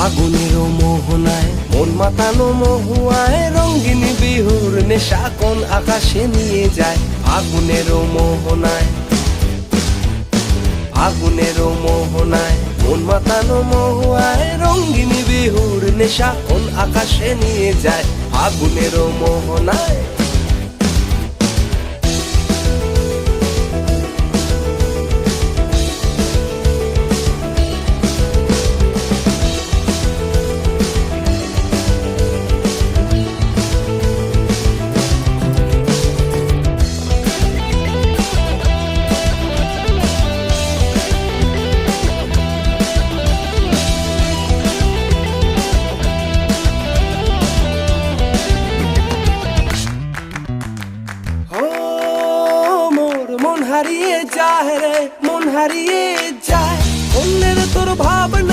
আগুনেরও মোহনায় মন মাতানো মহুয়ায় রঙ্গিনী বিহুর নেশা কোন আকাশে নিয়ে যায়। আগুনেরও মোহনায় আগুনেরও মোহনায় মন মাতানো মহুয়ায় রঙ্গিনী বিহুর নেশা কোন আকাশে নিয়ে যায়। আগুনেরও মোহনায় মন হারিয়ে যায় রে, মন হারিয়ে যায়। অন্যের তোর ভাবনা